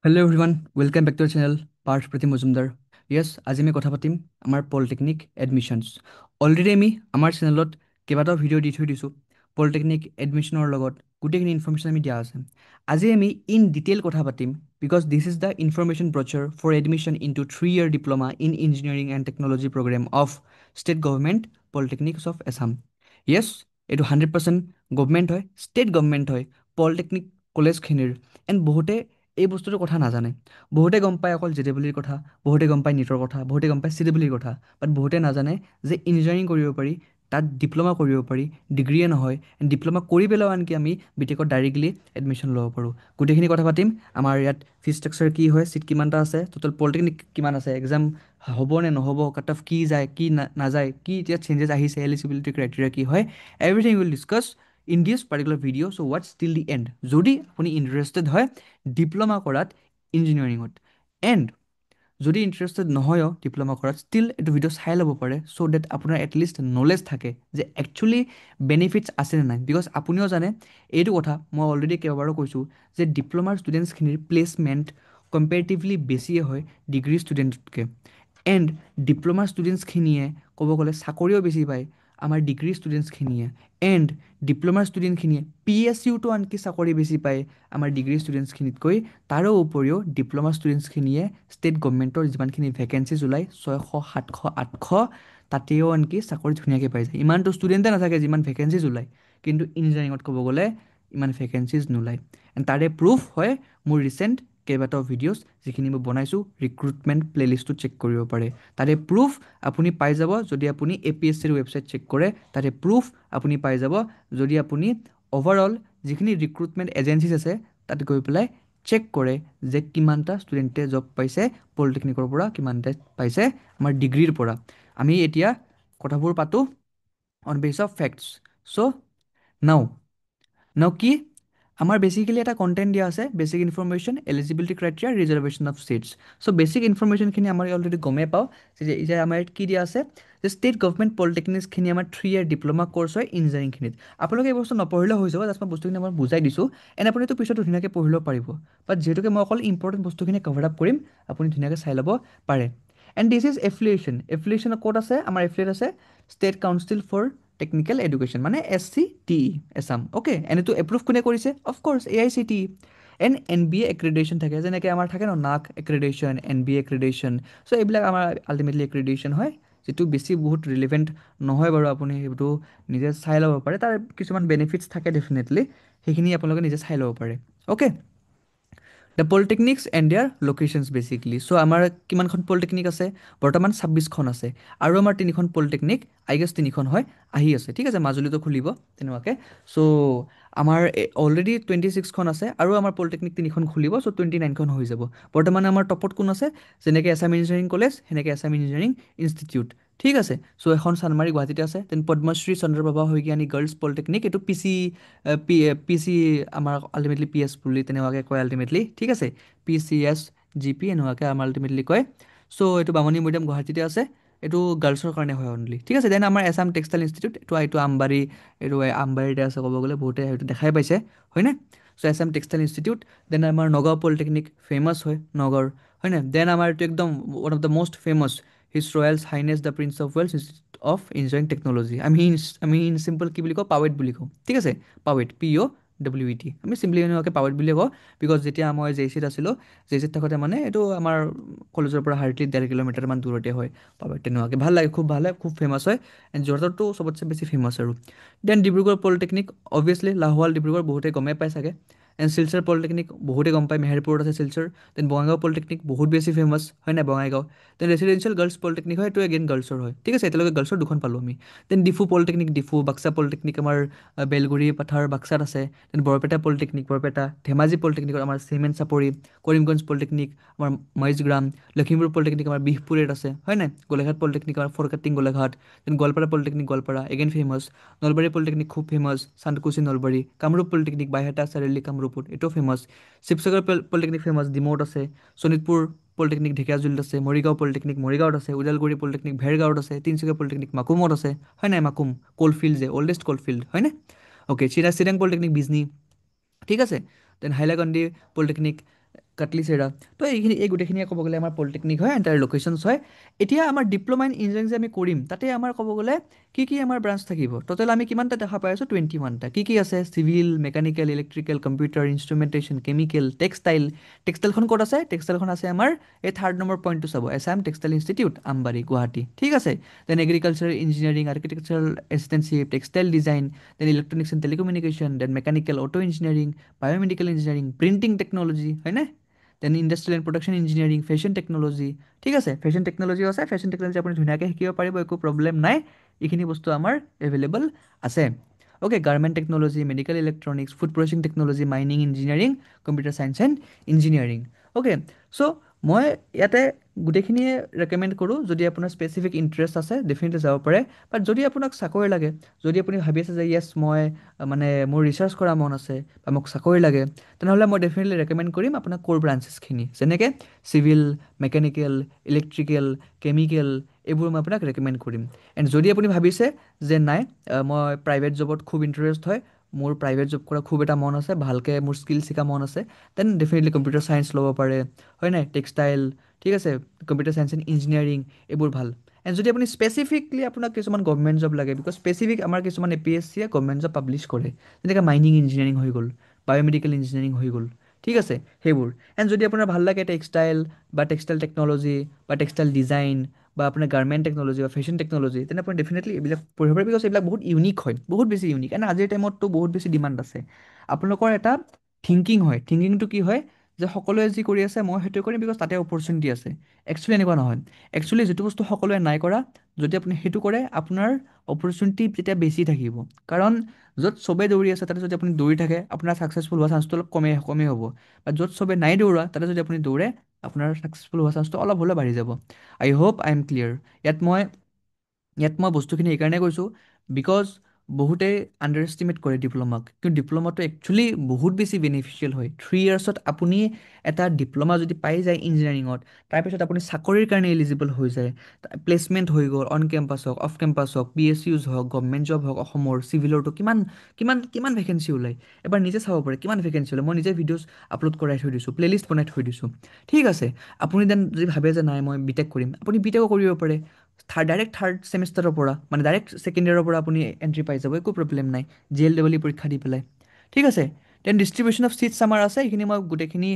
Hello' everyone welcome back to the channel Partha Pratim Majumdar yes আজি আমি কথা পাতিম আমাৰ পলিটেকনিক এডমিশ্যনছ অলৰেডি আমি আমাৰ চেনেলত কেইবাটাও ভিডিঅ' দি থৈ দিছোঁ পলিটেকনিক এডমিশ্যনৰ লগত গোটেইখিনি ইনফৰ্মেশ্যন আমি দিয়া আছে আজি আমি ইন ডিটেইল কথা পাতিম because this is the information brochure for admission into 3 year diploma in engineering and technology programme of state government polytechnics of Assam yes এইটো 100% গভমেণ্ট হয় ষ্টেট গভমেণ্ট হয় পলিটেকনিক কলেজখিনিৰ এণ্ড বহুতে এই বস্তুটোৰ কথা নাজানে বহুতে গম পায় অকল জেডাবলিৰ কথা বহুতে গম পায় নীটৰ কথা বহুতে গম পায় চিডাবলিৰ কথা বাট বহুতে নাজানে যে ইঞ্জিনিয়াৰিং কৰিব পাৰি তাত ডিপ্ল'মা কৰিব পাৰি ডিগ্ৰীয়ে নহয় ডিপ্ল'মা কৰি পেলাইও আনকি আমি বিটেকত ডাইৰেক্টলি এডমিশ্যন ল'ব পাৰোঁ গোটেইখিনি কথা পাতিম আমাৰ ইয়াত ফিজ ষ্ট্ৰাকচাৰ কি হয় চিট কিমানটা আছে টোটেল পলিটেকনিক কিমান আছে এক্সাম হ'ব নে নহ'ব কাট অফ কি যায় কি নাযায় কি এতিয়া চেঞ্জেছ আহিছে এলিজিবিলিটি ক্ৰাইটেৰিয়া কি হয় everything will discuss in this particular video' so' ৱাটছ টিল দি এণ্ড যদি আপুনি ইণ্টাৰেষ্টেড হয় ডিপ্ল'মা কৰাত ইঞ্জিনিয়াৰিঙত এণ্ড যদি ইণ্টাৰেষ্টেড নহয়ও ডিপ্ল'মা কৰাত ষ্টিল এইটো ভিডিঅ' চাই ল'ব পাৰে চ' ডেট আপোনাৰ এটলিষ্ট নলেজ থাকে যে একচুৱেলি বেনিফিটছ আছেনে নাই বিকজ আপুনিও জানে এইটো কথা মই অলৰেডি কেইবাবাৰো কৈছোঁ যে ডিপ্ল'মাৰ ষ্টুডেণ্টছখিনিৰ প্লেচমেণ্ট কম্পেৰিটিভলি বেছিয়ে হয় ডিগ্ৰী ষ্টুডেণ্টতকৈ এণ্ড ডিপ্ল'মাৰ ষ্টুডেণ্টছখিনিয়ে ক'ব গ'লে চাকৰিও বেছি পায় আমাৰ ডিগ্ৰী ষ্টুডেণ্টছখিনিয়ে এণ্ড ডিপ্ল'মাৰ ষ্টুডেণ্টখিনিয়ে পি এছ ইউটো আনকি চাকৰি বেছি পায় আমাৰ ডিগ্ৰী ষ্টুডেণ্টছখিনিতকৈ তাৰো উপৰিও ডিপ্ল'মা ষ্টুডেণ্টছখিনিয়ে ষ্টেট গভমেণ্টৰ যিমানখিনি ভেকেঞ্চিজ ওলায় 600 700 800 তাতেও আনকি চাকৰি ধুনীয়াকৈ পাই যায় ইমানটো ষ্টুডেণ্টে নাথাকে যিমান ভেকেঞ্চিজ ওলায় কিন্তু ইঞ্জিনিয়াৰিঙত ক'ব গ'লে ইমান ভেকেঞ্চিজ নোলায় এণ্ড তাৰে প্ৰুফ হয় মোৰ ৰিচেণ্ট কেইবাটাও ভিডিঅ'ছ যিখিনি মই বনাইছোঁ ৰিক্ৰুটমেণ্ট প্লে'লিষ্টটো চেক কৰিব পাৰে তাৰে প্ৰুফ আপুনি পাই যাব যদি আপুনি এ পি এছ চিৰ ৱেবছাইট চেক কৰে তাৰে প্ৰুফ আপুনি পাই যাব যদি আপুনি অভাৰঅল যিখিনি ৰিক্ৰুটমেণ্ট এজেঞ্চিজ আছে তাত গৈ পেলাই চেক কৰে যে কিমানটা ষ্টুডেণ্টে জব পাইছে পলিটেকনিকৰ পৰা কিমানটা পাইছে আমাৰ ডিগ্ৰীৰ পৰা আমি এতিয়া কথাবোৰ পাতোঁ অন বেছ অফ ফেক্টছ চ' নাও নাও কি আমাৰ বেচিকেলি এটা কণ্টেণ্ট দিয়া আছে basic information eligibility criteria reservation of seats so' basic ইনফৰ্মেশ্যনখিনি আমাৰ অলৰেডি গমেই পাওঁ যে এতিয়া আমাৰ ইয়াত কি দিয়া আছে যে ষ্টেট গভমেণ্ট পলিটেকনিক্সখিনি আমাৰ 3 year ডিপ্ল'মা কৰ্চ হয় ইঞ্জিনিয়াৰিংখিনিত আপোনালোকে এই বস্তু নপঢ়িলেও হৈ যাব জাষ্ট মই বস্তুখিনি মই বুজাই দিছোঁ এণ্ড আপুনিতো পিছতো ধুনীয়াকৈ পঢ়িব পাৰিব বাট যিহেতুকে মই অকল ইম্পৰ্টেণ্ট বস্তুখিনি কভাৰ আপ কৰিম আপুনি ধুনীয়াকৈ চাই ল'ব পাৰে এণ্ড দিছ ইজ এফিলিয়েশ্যন ক'ত আছে আমাৰ এফিলিয়েট আছে State Council for Technical Education মানে SCTE এছাম অ'কে এণ্ড এইটো এপ্ৰুভ কোনে কৰিছে of course AICTE and NBA accreditation থাকে যেনেকৈ আমাৰ থাকে ন নাক এক্ৰিডেশ্যন NBA এক্ৰিডেশ্যন চ' এইবিলাক আমাৰ আল্টিমেটলি এক্ৰিডেশ্যন হয় যিটো বেছি বহুত ৰিলেভেণ্ট নহয় বাৰু আপুনি সেইটো নিজে চাই ল'ব পাৰে তাৰ কিছুমান বেনিফিটছ থাকে ডেফিনেটলি সেইখিনি আপোনালোকে নিজে চাই ল'ব পাৰে okay the polytechnics and their locations basically so' আমাৰ কিমানখন পলিটেকনিক আছে বৰ্তমান 26খন আছে আৰু আমাৰ 3খন পলিটেকনিক আই গেছ 3খন হয় আহি আছে ঠিক আছে মাজুলীতো খুলিব তেনেকুৱাকৈ চ' আমাৰ অলৰেডি 26খন আছে আৰু আমাৰ পলিটেকনিক 3খন খুলিব চ' 29খন হৈ যাব বৰ্তমান আমাৰ টপত কোন আছে যেনেকৈ এছাম ইঞ্জিনিয়াৰিং কলেজ সেনেকৈ এছাম ইঞ্জিনিয়াৰিং ইনষ্টিটিউট ঠিক আছে চ' এখন চানমাৰী গুৱাহাটীতে আছে then Padmashri Chandraprabha Saikiani girls polytechnic এইটো পি চি আমাৰ আল্টিমেটলি PS বুলি তেনেকুৱাকৈ কয় আল্টিমেটলি ঠিক আছে PCS GP এনেকুৱাকৈ আমাৰ আল্টিমেটলি কয় চ' এইটো বামুণী মৈদাম গুৱাহাটীতে আছে এইটো গাৰ্লছৰ কাৰণে হয় অনলি ঠিক আছে দেন আমাৰ এছাম টেক্সটাইল ইনষ্টিটিউট এইটো আমবাৰী এইটো আমবাৰীতে আছে ক'ব গ'লে বহুতে হয়তো দেখাই পাইছে হয়নে চ' এছাম টেক্সটাইল ইনষ্টিটিউট দেন আমাৰ নগাঁও পলিটেকনিক ফেমাছ হয় নগাঁৱৰ হয়নে দেন আমাৰ এইটো একদম one of the most famous his royal highness the Prince of Wales Institute of Engineering Technology আমি ইন চিম্পল কি বুলি কওঁ পাৱেট বুলি কওঁ ঠিক আছে পাৱেট POWET আমি চিম্পলি এনেকুৱাকৈ পাৱেট বুলিয়ে কওঁ বিকজ যেতিয়া মই JCত আছিলোঁ JCত থাকোঁতে মানে এইটো আমাৰ কলেজৰ পৰা হাৰ্ডলি 1.5 কিলোমিটাৰমান দূৰতে হয় পাৱেট তেনেকুৱাকৈ ভাল লাগে খুব ভাল হয় খুব ফেমাছ হয় এণ্ড যোৰহাটতো চবতছে বেছি ফেমাছ আৰু then Dibrugarh polytechnic obviously Lahowal Dibrugarh বহুতে গমেই পাই চাগে এণ্ড শিলচৰ পলিটেকনিক বহুতে গম পায় মেহেৰপুৰত আছে শিলচৰ দেন বঙাইগাঁও পলিটেকনিক বহুত বেছি ফেমাছ হয় নাই Bongaigaon then residential girls polytechnic হয় এইটো এগেইন গাৰ্লছৰ হয় ঠিক আছে এতিয়ালৈকে গাৰ্লছৰ দুখন পালোঁ আমি then Diphu polytechnic Diphu Baksa polytechnic আমাৰ বেলগুৰি পাথাৰ বাক্সাত আছে দেন বৰপেটা পলিটেকনিক বৰপেটা ধেমাজি পলিটেকনিকৰ আমাৰ চিমেণ্ট চাপৰি কৰিমগঞ্জ পলিটেকনিক আমাৰ মহিষগ্ৰাম লখিমপুৰ পলিটেকনিক আমাৰ বিহপুৰীত আছে হয় নাই গোলাঘাট পলিটেকনিক আমাৰ ফৰকাটিং Golaghat then Goalpara polytechnic Goalpara again famous Nalbari polytechnic খুব ফেমাছ চান্দকুছি নলবাৰী কামৰূপ পলিটেকনিক বাইহাটা চাৰিআলি কামৰূপত এইটোও ফেমাছ শিৱসাগৰ পলিটেকনিক ফেমাছ ডিমৌত আছে শোণিতপুৰ পলিটেকনিক ঢেকিয়াজুলিত আছে মৰিগাঁও পলিটেকনিক মৰিগাঁৱত আছে ওদালগুৰি পলিটেকনিক ভেৰগাঁৱত আছে তিনিচুকীয়া পলিটেকনিক মাকুমত আছে হয় নাই মাকুম কলফিল্ড যে অল্ডেষ্ট কলফিল্ড হয়নে অ'কে চিৰাং পলিটেকনিক বিজনী ঠিক আছে দেন হাইলাকান্দি পলিটেকনিক কাটলিচেৰা। তো এই গোটেইখিনিয়ে ক'ব গ'লে আমাৰ পলিটেকনিক হয়, তাৰ লোকেশ্যনছ হয়। এতিয়া আমাৰ ডিপ্ল'মা ইন ইঞ্জিনিয়াৰিং যে আমি কৰিম, তাতে আমাৰ ক'ব গ'লে কি আমাৰ ব্ৰাঞ্চ থাকিব? টোটেল আমি কিমানটা দেখা পাই আছোঁ? 21টা। কি আছে? Civil, mechanical, electrical, computer, instrumentation, chemical, textile. টেক্সটাইলখন ক'ত আছে? টেক্সটাইলখন আছে আমাৰ এই 3rd নম্বৰ পইণ্টটো চাব, এছাম টেক্সটাইল ইনষ্টিটিউট, আমবাৰী, গুৱাহাটী। ঠিক আছে। Then agriculture engineering, architectural assistantship, textile design, then electronics and telecommunication, then mechanical, auto engineering, biomedical engineering, printing technology, হয়নে? Then industrial and production engineering, fashion technology. ঠিক আছে, ফেশ্বন টেকন'লজিও আছে। Fashion technology আপুনি ধুনীয়াকৈ শিকিব পাৰিব, একো প্ৰব্লেম নাই। এইখিনি বস্তু আমাৰ এভেইলেবল আছে। Okay, garment technology, medical electronics, food processing technology, mining engineering, computer science and engineering. Okay, so' মই ইয়াতে গোটেইখিনিয়ে ৰেকমেণ্ড কৰোঁ। যদি আপোনাৰ স্পেচিফিক ইণ্টাৰেষ্ট আছে, ডেফিনেটলি যাব পাৰে। বাট যদি আপোনাক চাকৰি লাগে, যদি আপুনি ভাবি আছে যে য়েছ মই মানে মোৰ ৰিচাৰ্চ কৰা মন আছে বা মোক চাকৰি লাগে, তেনেহ'লে মই ডেফিনেটলি ৰেকমেণ্ড কৰিম আপোনাক ক'ৰ ব্ৰাঞ্চেছখিনি, যেনেকৈ চিভিল, মেকানিকেল, ইলেক্ট্ৰিকেল, কেমিকেল, এইবোৰ মই আপোনাক ৰেকমেণ্ড কৰিম। এণ্ড যদি আপুনি ভাবিছে যে নাই মই প্ৰাইভেট জবত খুব ইণ্টাৰেষ্ট হয়, মোৰ প্ৰাইভেট জব কৰা খুব এটা মন আছে, ভালকৈ মোৰ স্কিল শিকা মন আছে, দেন ডেফিনেটলি কম্পিউটাৰ চায়েন্স ল'ব পাৰে, হয় নাই? টেক্সটাইল, ঠিক আছে, কম্পিউটাৰ চায়েন্স এণ্ড ইঞ্জিনিয়াৰিং, এইবোৰ ভাল। এণ্ড যদি আপুনি স্পেচিফিকলি আপোনাক কিছুমান গভমেণ্ট জব লাগে, বিকজ স্পেচিফিক আমাৰ কিছুমান APSCয়ে গভমেণ্ট জব পাব্লিছ কৰে, যেনেকৈ মাইনিং ইঞ্জিনিয়াৰিং হৈ গ'ল, বায়'মেডিকেল ইঞ্জিনিয়াৰিং হৈ গ'ল, ঠিক আছে, সেইবোৰ। এণ্ড যদি আপোনাৰ ভাল লাগে টেক্সটাইল বা টেক্সটাইল টেকন'লজি বা টেক্সটাইল ডিজাইন বা আপোনাৰ গাৰ্মেণ্ট টেকন'লজি বা ফেশ্বন টেকন'লজি, তেনে আপুনি ডেফিনেটলি এইবিলাক পঢ়িব পাৰে, বিকজ এইবিলাক বহুত ইউনিক হয়, বহুত বেছি ইউনিক। এণ্ড আজিৰ টাইমততো বহুত বেছি ডিমাণ্ড আছে। আপোনালোকৰ এটা থিংকিং হয়, থিংকিংটো কি হয় যে সকলোৱে যি কৰি আছে মই সেইটোৱে কৰিম, বিকজ তাতে অপৰচুনিটি আছে। একচুৱেলি এনেকুৱা নহয়। একচুৱেলি যিটো বস্তু সকলোৱে নাই কৰা, যদি আপুনি সেইটো কৰে, আপোনাৰ অপৰচুনিটি তেতিয়া বেছি থাকিব। কাৰণ য'ত চবেই দৌৰি আছে তাতে যদি আপুনি দৌৰি থাকে, আপোনাৰ ছাকচেছফুল হোৱা চান্সটো অলপ কমেই হ'ব। বা য'ত চবেই নাই দৌৰা, তাতে যদি আপুনি দৌৰে, আপোনাৰ ছাকচেছফুল হোৱা চান্সটো অলপ হ'লেও বাঢ়ি যাব। আই হোপ আই এম ক্লিয়াৰ। ইয়াত মই বস্তুখিনি এইকাৰণে কৈছোঁ, বিকজ বহুতেই আণ্ডাৰ এষ্টিমেট কৰে ডিপ্ল'মাক, কিন্তু ডিপ্ল'মাটো একচুৱেলি বহুত বেছি বেনিফিচিয়েল হয়। 3 ইয়াৰ্ছত আপুনি এটা ডিপ্ল'মা যদি পাই যায় ইঞ্জিনিয়াৰিঙত, তাৰপিছত আপুনি চাকৰিৰ কাৰণে এলিজিবল হৈ যায়, প্লেচমেণ্ট হৈ গ'ল, অন কেম্পাছ হওক, অফ কেম্পাছ হওক, PSUs হওক, গভমেণ্ট জব হওক, অসমৰ চিভিলৰটো কিমান কিমান কিমান ভেকেঞ্চি ওলায়, এবাৰ নিজে চাব পাৰে কিমান ভেকেঞ্চি ওলায়। মই নিজে ভিডিঅ'জ আপলোড কৰাই থৈ দিছোঁ, প্লে'লিষ্ট বনাই থৈ দিছোঁ। ঠিক আছে, আপুনি দেন যদি ভাবে যে নাই মই BTech কৰিম, আপুনি BTechো কৰিব পাৰে। ডাইৰেক্ট থাৰ্ড ছেমিষ্টাৰৰ পৰা, মানে ডাইৰেক্ট ছেকেণ্ড ইয়াৰৰ পৰা আপুনি এণ্ট্ৰি পাই যাব, একো প্ৰব্লেম নাই, JLEE পৰীক্ষা দি পেলাই। ঠিক আছে, দেন ডিষ্ট্ৰিবিউশ্যন অফ ছিটছ আমাৰ আছে, এইখিনি মই গোটেইখিনি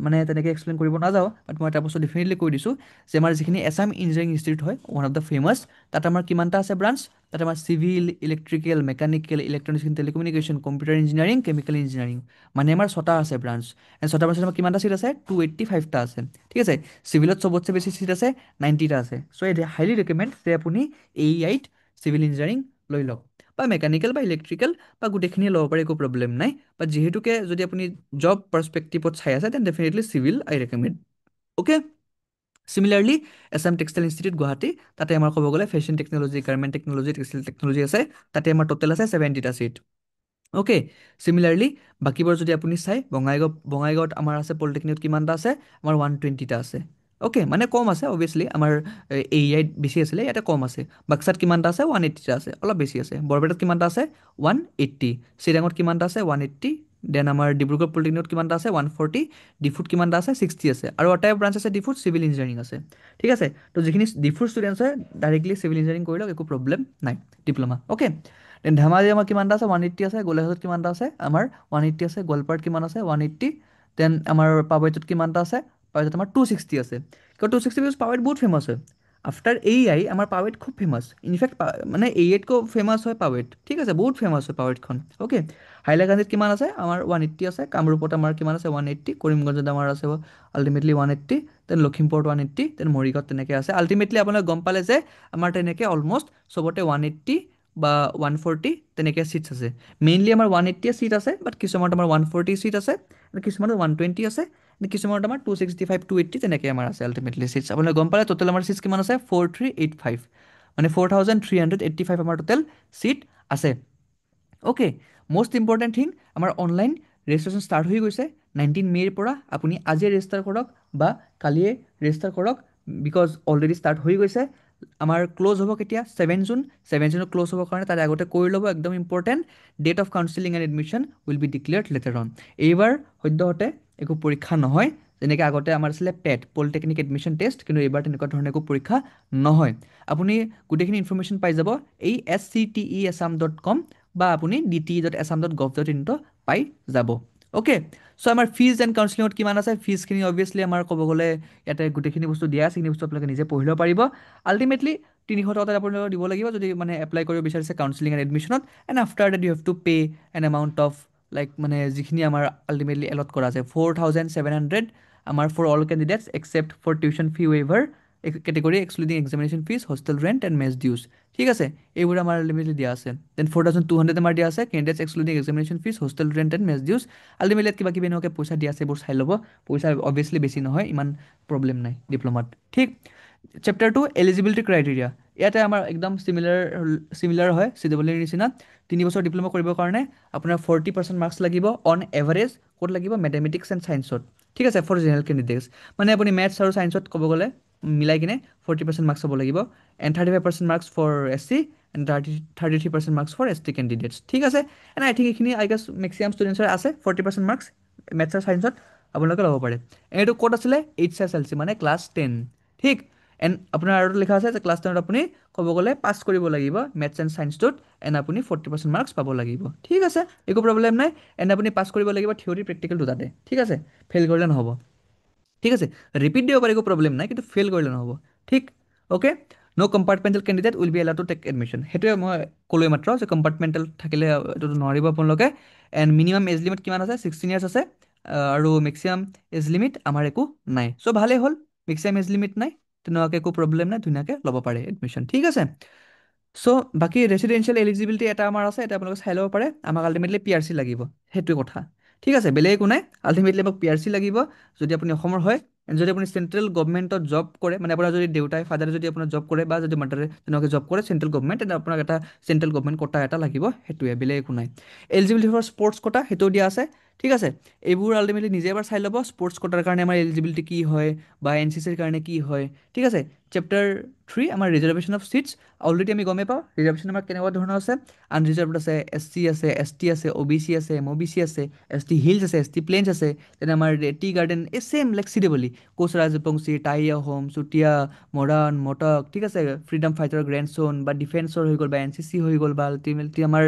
মানে তেনেকৈ এক্সপ্লেইন কৰিব নাযাওঁ, বাট মই এটা বস্তু ডেফিনেটলি কৈ দিছোঁ যে আমাৰ যিখিনি এছাম ইঞ্জিনিয়াৰিং ইনষ্টিটিউট হয়, ওৱান অফ দ্য ফেমাছ, তাত আমাৰ কিমানটা আছে ব্ৰাঞ্চ? তাত আমাৰ civil, electrical, mechanical, electronics and telecommunication, computer engineering, chemical engineering, মানে আমাৰ 6টা আছে ব্ৰাঞ্চ। এণ্ড 6টা ব্ৰাঞ্চত আমাৰ কিমানটা ছিট আছে? 285টা আছে। ঠিক আছে, চিভিলত চবতছে বেছি ছিট আছে, 90টা আছে। ছ' এই হাইলি ৰেকমেণ্ড যে আপুনি AEIত চিভিল ইঞ্জিনিয়াৰিং লৈ লওক, বা মেকানিকেল বা ইলেক্ট্ৰিকেল বা গোটেইখিনিয়ে ল'ব পাৰে, একো প্ৰব্লেম নাই। বাট যিহেতুকে যদি আপুনি জব পাৰ্চপেক্টিভত চাই আছে, then definitely civil I recommend. Okay, similarly Assam textile institute Guwahati, তাতে আমাৰ ক'ব গ'লে fashion technology, garment technology, textile technology আছে, তাতে আমাৰ টোটেল আছে 70টা ছিট। অ'কে, চিমিলাৰলি বাকীবোৰ যদি আপুনি চাই, বঙাইগাঁৱত আমাৰ আছে, পলিটেকনিকত কিমানটা আছে? আমাৰ 120টা আছে। অ'কে, মানে কম আছে অভিয়াছলি, আমাৰ AEIত বেছি আছিলে, ইয়াতে কম আছে। বাক্সাত কিমানটা আছে? 180টা আছে, অলপ বেছি আছে। বৰপেটাত কিমানটা আছে? 180। চিৰাঙত কিমানটা আছে? 180। দেন আমাৰ ডিব্ৰুগড় পলিটেকনিকত কিমানটা আছে? 140। ডিফুত কিমানটা আছে? 60 আছে। আৰু এটাই ব্ৰাঞ্চ আছে ডিফুত, চিভিল ইঞ্জিনিয়াৰিং আছে। ঠিক আছে, তো যিখিনি ডিফুৰ ষ্টুডেণ্টছ হয় ডাইৰেক্টলি চিভিল ইঞ্জিনিয়াৰিং কৰি লওক, একো প্ৰব্লেম নাই, ডিপ্ল'মা। অ'কে, দেন ধেমাজি আমাৰ কিমানটা আছে? 180 আছে। গোলাঘাটত কিমানটা আছে? আমাৰ 180 আছে। গোৱালপাৰাত কিমান আছে? 180। দেন আমাৰ পাৱৈটোত কিমানটা আছে? পাৱৈটোত আমাৰ 260 আছে। কিয় 260? বিকজ পাৱৈত বহুত ফেমাছ হয়। আফটাৰ AEI আমাৰ পাৱৈত খুব ফেমাছ। ইনফেক্ট মানে AEIতকৈ ফেমাছ হয় পাৱৈত। ঠিক আছে, বহুত ফেমাছ হয় পাৱৈতখন। অ'কে, হাইলাকান্দিত কিমান আছে? আমাৰ 180 আছে। কামৰূপত আমাৰ কিমান আছে? 180। কৰিমগঞ্জত আমাৰ আছে আল্টিমেটলি 180। দেন লখিমপুৰত 180। দেন মৰিগাঁৱত তেনেকৈ আছে। আল্টিমেটলি আপোনালোকে গম পালে যে আমাৰ তেনেকৈ অলম'ষ্ট চবতে 180 বা 140 তেনেকৈ ছিটছ আছে। মেইনলি আমাৰ 180 ছিট আছে, বাট কিছুমানত আমাৰ 140 ছিট আছে, কিছুমানত 120 আছে, কিছুমানত আমাৰ 265, 280 তেনেকৈ আমাৰ আছে আল্টিমেটলি ছিটছ। আপোনালোকে গম পালে টোটেল আমাৰ ছিটছ কিমান আছে? 4385, মানে 4385 আমাৰ টোটেল ছিট আছে। অ'কে, মষ্ট ইম্পৰ্টেণ্ট থিং, আমাৰ অনলাইন ৰেজিষ্ট্ৰেশ্যন ষ্টাৰ্ট হৈ গৈছে 19 মে'ৰ পৰা। আপুনি আজিয়ে ৰেজিষ্টাৰ কৰক বা কালিয়ে ৰেজিষ্টাৰ কৰক, বিকজ অলৰেডি ষ্টাৰ্ট হৈ গৈছে। আমাৰ ক্ল'জ হ'ব কেতিয়া? 7 জুন। 7 জুনত ক্ল'জ হ'বৰ কাৰণে তাৰে আগতে কৰি ল'ব, একদম important. Date of counselling and admission will be declared later on. এইবাৰ সদ্যহতে একো পৰীক্ষা নহয় যেনেকৈ আগতে আমাৰ আছিলে পেট পলিটেকনিক এডমিশ্যন টেষ্ট কিন্তু এইবাৰ তেনেকুৱা ধৰণৰ একো পৰীক্ষা নহয় আপুনি গোটেইখিনি ইনফৰমেশ্যন পাই যাব এই scteassam.com বা আপুনি dt.assam.gov.in পাই যাব অ'কে চ' আমাৰ ফিজ এণ্ড কাউন্সিলিঙত কিমান আছে ফিজখিনি অবভিয়াছলি আমাৰ ক'ব গ'লে ইয়াতে গোটেইখিনি বস্তু দিয়া আছে সেইখিনি বস্তু আপোনালোকে নিজে পঢ়ি ল'ব পাৰিব আল্টিমেটলি 300 টকা আপোনালোকে দিব লাগিব যদি মানে এপ্লাই কৰিব বিচাৰিছে কাউন্সিলিং এণ্ড এডমিশ্যনত and after that you have to pay an amount of like মানে যিখিনি আমাৰ আল্টিমেটলি এলট কৰা আছে 4700 আমাৰ for all candidates except for tuition fee waiver category excluding examination fees hostel rent and mess dues ঠিক আছে এইবোৰ আমাৰ আল্টিমেটলি দিয়া আছে দেন 4200 আমাৰ দিয়া আছে candidates excluding examination fees hostel rent and mess dues ultimately কিবা কিবি এনেকুৱাকৈ পইচা দিয়া আছে এইবোৰ চাই ল'ব পইচা অবভিয়াছলি বেছি নহয় ইমান প্ৰব্লেম নাই ডিপ্ল'মাত ঠিক চেপ্টাৰ 2 এলিজিবিলিটি ক্ৰাইটেৰিয়া ইয়াতে আমাৰ একদম চিমিলাৰ হয় চিডাব্লিউৰ নিচিনা 3 বছৰ ডিপ্ল'মা কৰিবৰ কাৰণে আপোনাৰ 40% মাৰ্কছ লাগিব অন এভাৰেজ ক'ত লাগিব মেথমেটিক্স এণ্ড ছায়েন্সত ঠিক আছে ফৰ জেনেৰেল কেণ্ডিডেটছ মানে আপুনি মেথছ আৰু ছায়েন্সত ক'ব গ'লে মিলাই কিনে 40% মাৰ্কছ হ'ব লাগিব and 35% marks for SC and 33% marks for ST candidates ঠিক আছে এণ্ড আই থিংক এইখিনি আই গেছ মেক্সিমাম ষ্টুডেণ্টছৰ আছে 40% মাৰ্কছ মেথছ আৰু ছায়েন্সত আপোনালোকে ল'ব পাৰে এইটো ক'ত আছিলে HSLC মানে ক্লাছ 10 ঠিক এণ্ড আপোনাৰ আৰু লিখা আছে যে ক্লাছ 10ত আপুনি ক'ব গ'লে পাছ কৰিব লাগিব মেথছ এণ্ড ছায়েন্সটোত এণ্ড আপুনি 40% মাৰ্কছ পাব লাগিব ঠিক আছে একো প্ৰব্লেম নাই এণ্ড আপুনি পাছ কৰিব লাগিব থিয়ৰী প্ৰেক্টিকেল দুটাতে ঠিক আছে ফেইল কৰিলে নহ'ব ঠিক আছে ৰিপিট দিব পাৰে একো প্ৰব্লেম নাই কিন্তু ফেইল কৰিলে নহ'ব ঠিক okay no' compartmental candidate will be allowed to take admission সেইটোৱে মই ক'লোৱে মাত্ৰ যে কম্পাৰ্টমেণ্টেল থাকিলে এইটো নোৱাৰিব আপোনালোকে এণ্ড মিনিমাম এজ লিমিট কিমান আছে 16 ইয়াৰ্ছ আছে আৰু মেক্সিমাম এজ লিমিট আমাৰ একো নাই চ' ভালেই হ'ল মেক্সিমাম এজ লিমিট নাই তেনেকুৱাকৈ একো প্ৰব্লেম নাই ধুনীয়াকৈ ল'ব পাৰে এডমিশ্যন ঠিক আছে চ' বাকী ৰেচিডেঞ্চিয়েল এলিজিবিলিটি এটা আমাৰ আছে এটা আপোনালোকে চাই ল'ব পাৰে আমাক আল্টিমেটলি PRC লাগিব সেইটোৱে কথা ঠিক আছে বেলেগ একো নাই আল্টিমেটলি আমাক PRC লাগিব যদি আপুনি অসমৰ হয় যদি আপুনি চেণ্ট্ৰেল গভমেণ্টত জব কৰে মানে আপোনাৰ যদি দেউতাই ফাদাৰে যদি আপোনাৰ জব কৰে বা যদি মাদাৰে তেনেকুৱাকৈ জব কৰে চেণ্ট্ৰেল গভমেণ্ট তেন্তে আপোনাক এটা চেণ্ট্ৰেল গভমেণ্ট কোটা এটা লাগিব সেইটোৱে বেলেগ একো নাই এলিজিবিলিটি ফৰ স্পৰ্টছ কোটা সেইটোও দিয়া আছে ঠিক আছে এইবোৰ আল্টিমেটলি নিজে এবাৰ চাই ল'ব স্পৰ্টছ কোটাৰ কাৰণে আমাৰ এলিজিবিলিটি কি হয় বা NCCৰ কাৰণে কি হয় ঠিক আছে চেপ্টাৰ 3 আমাৰ ৰিজাৰ্ভেশ্যন অফ ছিটছ অলৰেডি আমি গমেই পাওঁ ৰিজাৰ্ভেশ্যন আমাৰ কেনেকুৱা ধৰণৰ আছে আনৰিজাৰ্ভড আছে SC আছে ST আছে OBC আছে MOBC আছে ST হিলছ আছে ST প্লেইনছ আছে তেনে আমাৰ টি গাৰ্ডেন এই ছেম লাইক চিডেবলি কোচ ৰাজবংশী টাই আহোম চুতীয়া মৰাণ মটক ঠিক আছে ফ্ৰীডম ফাইটাৰ গ্ৰেণ্ডছন বা ডিফেন্সৰ হৈ গ'ল বা NCC হৈ গ'ল বা আল্টিমেটলি আমাৰ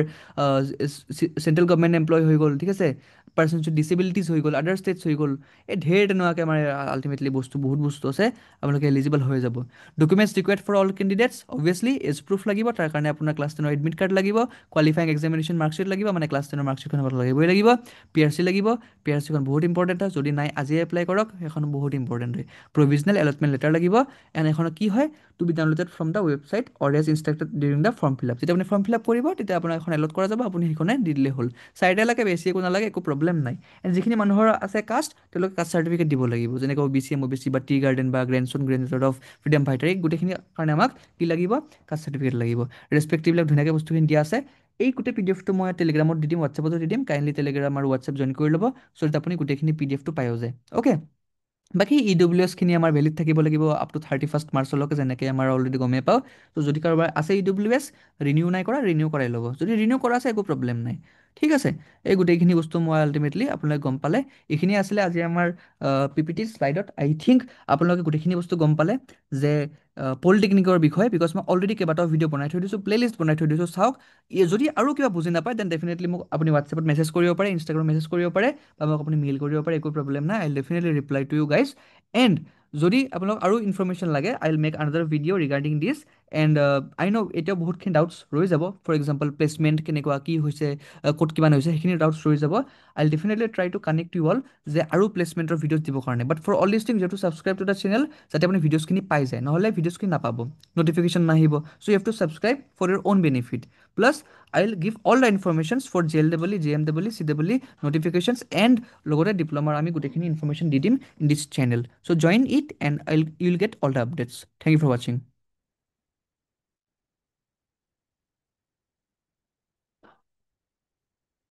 চেণ্ট্ৰেল গভমেণ্ট এমপ্লয় হৈ গ'ল ঠিক আছে পাৰ্চনছ উইথ ডিচেবিলিটিছ হৈ গ'ল আদাৰ ষ্টেটছ হৈ গ'ল এই ঢেৰ তেনেকুৱাকৈ আমাৰ আল্টিমেটলি বহুত বস্তু আছে আপোনালোকে এলিজিবল হৈ যাব documents required for all candidates obviously age proof লাগিব তাৰ কাৰণে আপোনাৰ ক্লাছ 10ৰ এডমিট কাৰ্ড লাগিব কোৱালিফাইং এক্সামিনেশ্যন মাৰ্কশ্বিট লাগিব মানে ক্লাছ 10ৰ মাৰ্কশ্বিটখন আপোনালোক লাগিবই লাগিব PRC লাগিব PRCখন বহুত ইম্পৰ্টেণ্ট হয় যদি নাই আজিয়ে এপ্লাই কৰক সেইখন বহুত ইম্পৰ্টেণ্ট হয় প্ৰভিজনেল এলটমেণ্ট লেটাৰ লাগিব এণ্ড এখন কি হয় to be downloaded from the website or as instructed during the form fill up যেতিয়া আপুনি ফৰ্ম ফিল আপ কৰিব তেতিয়া আপোনাৰ এখন এলট কৰা যাব আপুনি সেইখনে দি দিলেই হ'ল চাৰিটা লাগে বেছি একো নালাগে একো প্ৰব্লেম নাই এণ্ড যিখিনি মানুহৰ আছে কাষ্ট তেওঁলোকে কাষ্ট চাৰ্টিফিকেট দিব লাগিব যেনেকৈ OBC MOBC বা টি গাৰ্ডেন বা গ্ৰেণ্ডছন গ্ৰেণ্ডছড অফ ফ্ৰীডম ফাইটাৰ এই গোটেইখিনিৰ কাৰণে আমাক কি লাগিব কাষ্ট চাৰ্টিফিকেট লাগিব ৰেচপেক্টিভবিলাক ধুনীয়াকৈ বস্তুখিনি দিয়া আছে এই গোটেই PDFটো মই টেলিগ্ৰামত দি দিম হোৱাটছএপতো দি দিম কাইণ্ডলি টেলিগ্ৰাম আৰু হোৱাটছএপ জইন কৰি ল'ব চ' আপুনি গোটেইখিনি PDFটো পায়ো যায় অ'কে বাকী EWSখিনি আমাৰ ভেলিড থাকিব লাগিব আপ টু 31 মাৰ্চলৈকে যেনেকৈ আমাৰ অলৰেডি গমেই পাওঁ ত' যদি কাৰোবাৰ আছে EWS ৰিনিউ নাই কৰা ৰিনিউ কৰাই ল'ব যদি ৰিনিউ কৰা আছে একো প্ৰব্লেম নাই ঠিক আছে এই গোটেইখিনি বস্তু মই আল্টিমেটলি আপোনালোকে গম পালে এইখিনি আছিলে আজি আমাৰ PPT শ্লাইডত আই থিংক আপোনালোকে গোটেইখিনি বস্তু গম পালে যে পলিটেকনিকৰ বিষয়ে বিকজ মই অলৰেডি কেইবাটাও ভিডিঅ' বনাই থৈ দিছোঁ প্লে'লিষ্ট বনাই থৈ দিছোঁ চাওক যদি আৰু কিবা বুজি নাপায় দেন ডেফিনেটলি মোক আপুনি হোৱাটছএপত মেছেজ কৰিব পাৰে ইনষ্টাগ্ৰামত মেছেজ কৰিব পাৰে বা মোক আপুনি মেইল কৰিব পাৰে একো প্ৰব্লেম নাই I definitely reply to you guys and যদি আপোনালোক আৰু ইনফৰমেশ্যন লাগে I will make another video' regarding this and I know' এতিয়াও বহুতখিনি ডাউটছ ৰৈ যাব ফৰ এক্সাম্পল প্লেচমেণ্ট কেনেকুৱা কি হৈছে ক'ত কিমান হৈছে সেইখিনি ডাউটছ ৰৈ যাব I will definitely try to connect you all যে আৰু প্লেচমেণ্টৰ ভিডিঅ'জ দিবৰ কাৰণে but for all this things you have to subscribe to the channel যাতে আপুনি ভিডিঅ'জখিনি পাই যায় নহ'লে ভিডিঅ'জখিনি নাপাব নটিফিকেশ্যন নাহিব so' you have to subscribe for your own benefit plus I will give all the informations for JLEE JMEE CEE notifications and লগতে ডিপ্ল'মাৰ আমি গোটেইখিনি ইনফৰমেশ্যন দি দিম in this channel so' join it and you will get all the updates. Thank you for watching.